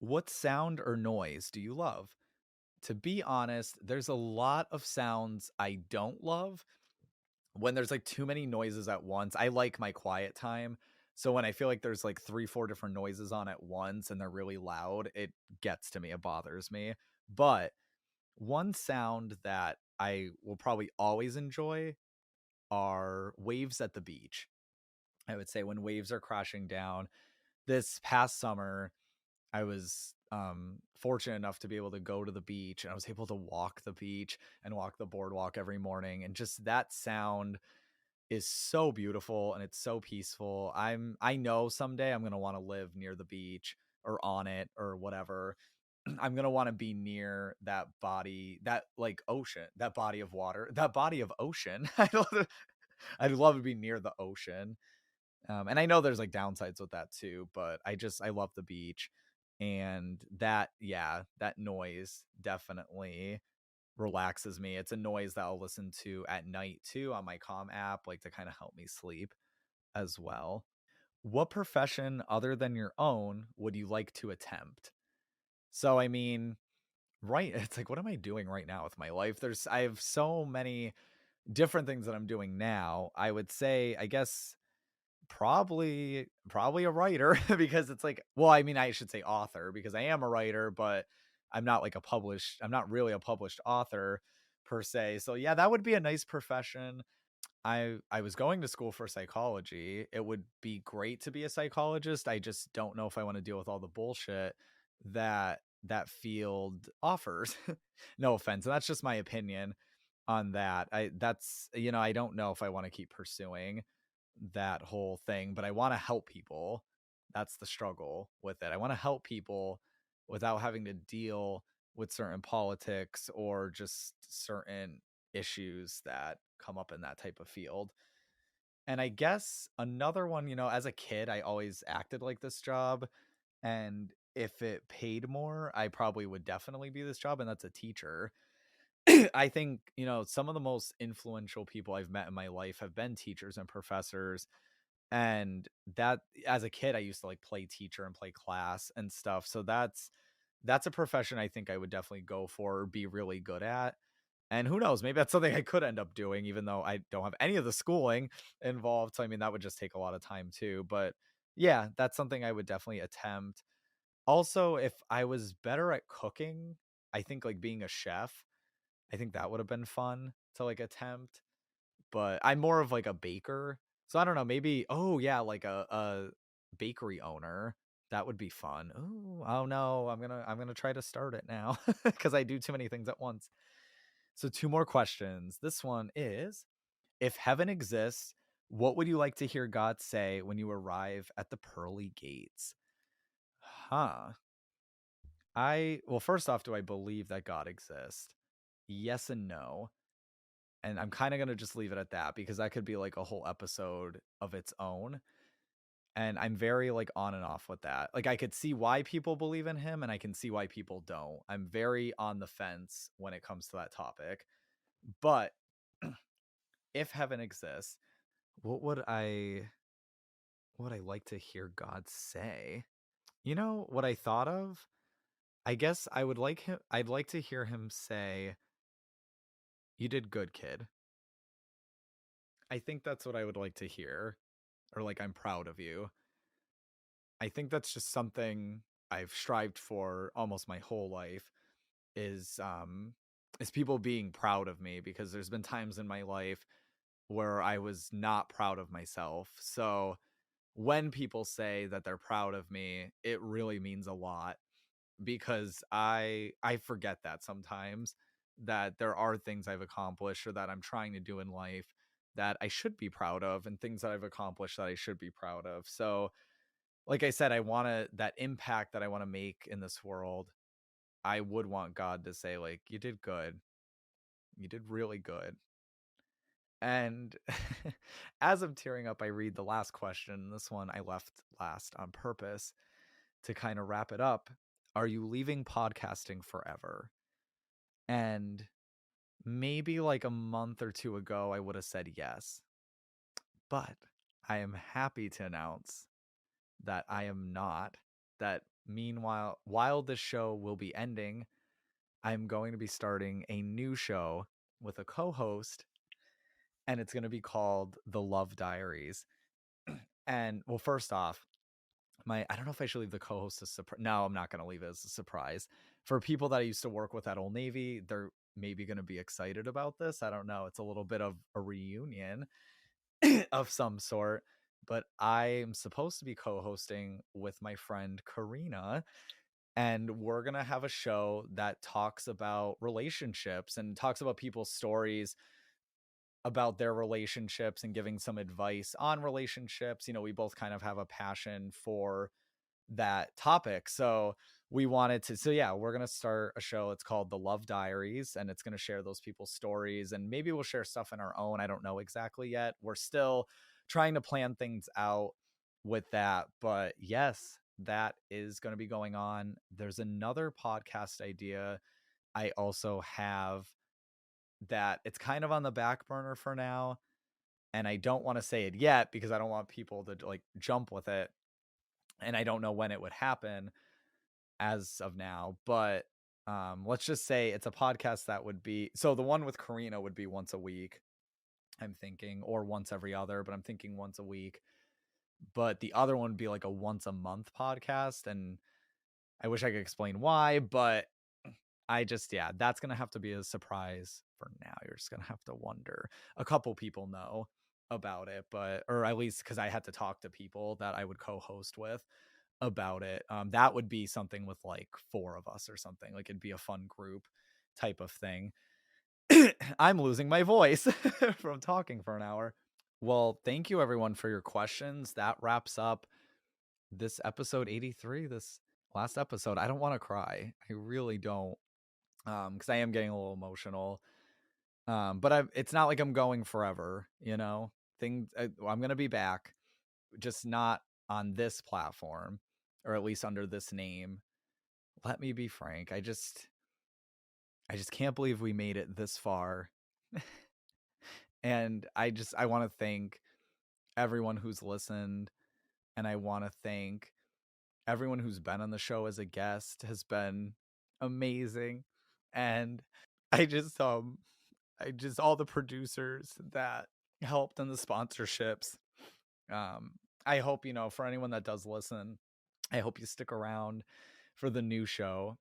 What sound or noise do you love? To be honest, there's a lot of sounds I don't love. When there's like too many noises at once, I like my quiet time. So when I feel like there's like 3, 4 different noises on at once and they're really loud, it gets to me. It bothers me. But one sound that I will probably always enjoy are waves at the beach. I would say when waves are crashing down. This past summer, I was fortunate enough to be able to go to the beach, and I was able to walk the beach and walk the boardwalk every morning. And just that sound is so beautiful and it's so peaceful. I know someday I'm going to want to live near the beach or on it or whatever. I'm going to want to be near that body, that like ocean, that body of water, that body of ocean. I'd love to be near the ocean. And I know there's like downsides with that too, but I love the beach. And that, yeah, that noise definitely relaxes me. It's a noise that I'll listen to at night too on my Calm app, like to kind of help me sleep as well. What profession other than your own would you like to attempt? So, I mean, right, it's like, what am I doing right now with my life? I have so many different things that I'm doing now. I would say, I guess, probably a writer, because it's like, well, I mean, I should say author, because I am a writer, but I'm not really a published author per se. So yeah, that would be a nice profession. I was going to school for psychology. It would be great to be a psychologist. I just don't know if I want to deal with all the bullshit that field offers. No offense, and that's just my opinion on that. I don't know if I want to keep pursuing that whole thing, but I want to help people. That's the struggle with it. I want to help people without having to deal with certain politics or just certain issues that come up in that type of field. And I guess another one, as a kid, I always acted like this job. And if it paid more, I probably would definitely be this job. And that's a teacher. I think, some of the most influential people I've met in my life have been teachers and professors. And that, as a kid, I used to like play teacher and play class and stuff. So that's a profession I think I would definitely go for or be really good at. And who knows, maybe that's something I could end up doing, even though I don't have any of the schooling involved. So I mean, that would just take a lot of time too. But yeah, that's something I would definitely attempt. Also, if I was better at cooking, I think like being a chef, I think that would have been fun to like attempt. But I'm more of like a baker. So I don't know, maybe, oh yeah, like a bakery owner. That would be fun. Ooh, oh no, I'm gonna try to start it now because I do too many things at once. So two more questions. This one is, if heaven exists, what would you like to hear God say when you arrive at the pearly gates? Huh. Well, first off, do I believe that God exists? Yes and no. And I'm kind of going to just leave it at that, because that could be like a whole episode of its own. And I'm very like on and off with that. Like I could see why people believe in him and I can see why people don't. I'm very on the fence when it comes to that topic. But if heaven exists, what would I like to hear God say? You know what I thought of? I guess I'd like to hear him say, "You did good, kid." I think that's what I would like to hear, or like, "I'm proud of you." I think that's just something I've strived for almost my whole life, is is people being proud of me, because there's been times in my life where I was not proud of myself. So when people say that they're proud of me, it really means a lot, because I forget that sometimes, that there are things I've accomplished or that I'm trying to do in life that I should be proud of and things that I've accomplished that I should be proud of. So, like I said, I want to, that impact that I want to make in this world, I would want God to say, like, you did good. You did really good. And as I'm tearing up, I read the last question. This one I left last on purpose to kind of wrap it up. Are you leaving podcasting forever? And maybe like a month or two ago, I would have said yes. But I am happy to announce that I am not. That meanwhile, while this show will be ending, I'm going to be starting a new show with a co-host, and it's going to be called The Love Diaries. And well, first off, I don't know if I should leave the co-host a surprise. No, I'm not going to leave it as a surprise. For people that I used to work with at Old Navy, they're maybe going to be excited about this. I don't know. It's a little bit of a reunion of some sort, but I'm supposed to be co-hosting with my friend Karina, and we're going to have a show that talks about relationships and talks about people's stories about their relationships and giving some advice on relationships. You know, we both kind of have a passion for that topic. So we wanted to, so yeah, we're going to start a show. It's called The Love Diaries, and it's going to share those people's stories, and maybe we'll share stuff in our own. I don't know exactly yet. We're still trying to plan things out with that. But yes, that is going to be going on. There's another podcast idea I also have that it's kind of on the back burner for now. And I don't want to say it yet because I don't want people to like jump with it. And I don't know when it would happen as of now, but let's just say it's a podcast that would be, so the one with Karina would be once a week, I'm thinking, or once every other, but I'm thinking once a week. But the other one would be like a once a month podcast, and I wish I could explain why, but I just, yeah, that's gonna have to be a surprise for now. You're just gonna have to wonder. A couple people know about it, but, or at least because I had to talk to people that I would co-host with about it. That would be something with like 4 of us or something. Like it'd be a fun group type of thing. I'm losing my voice from talking for an hour. Well, thank you everyone for your questions. That wraps up this episode 83, this last episode. I don't want to cry. I really don't. Because I am getting a little emotional. But it's not like I'm going forever, you know? I'm gonna be back, just not on this platform, or at least under this name. Let me be frank. I just can't believe we made it this far. And I want to thank everyone who's listened, and I want to thank everyone who's been on the show as a guest. Has been amazing. And I just all the producers that helped in the sponsorships. I hope, you know, for anyone that does listen, I hope you stick around for the new show.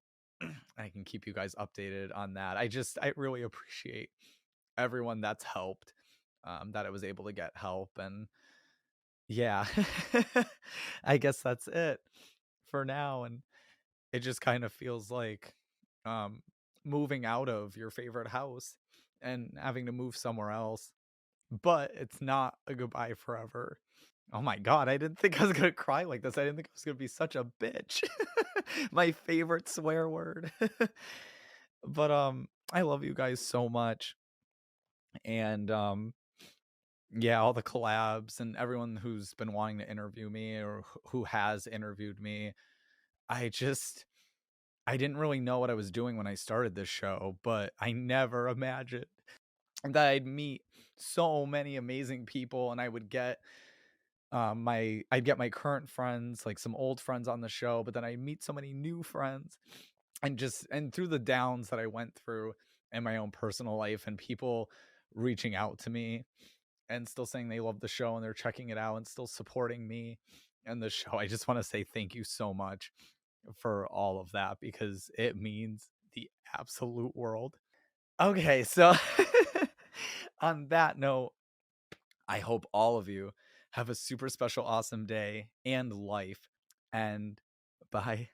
I can keep you guys updated on that. I really appreciate everyone that's helped, that I was able to get help. And yeah, I guess that's it for now. And it just kind of feels like moving out of your favorite house and having to move somewhere else. But it's not a goodbye forever. Oh my God, I didn't think I was going to cry like this. I didn't think I was going to be such a bitch. My favorite swear word. But I love you guys so much. And yeah, all the collabs and everyone who's been wanting to interview me or who has interviewed me. I didn't really know what I was doing when I started this show, but I never imagined that I'd meet so many amazing people, and I would get I'd get my current friends, like some old friends on the show, but then I meet so many new friends, and through the downs that I went through in my own personal life, and people reaching out to me and still saying they love the show and they're checking it out and still supporting me and the show. I just want to say thank you so much for all of that, because it means the absolute world. Okay, so on that note, I hope all of you have a super special, awesome day and life. And bye.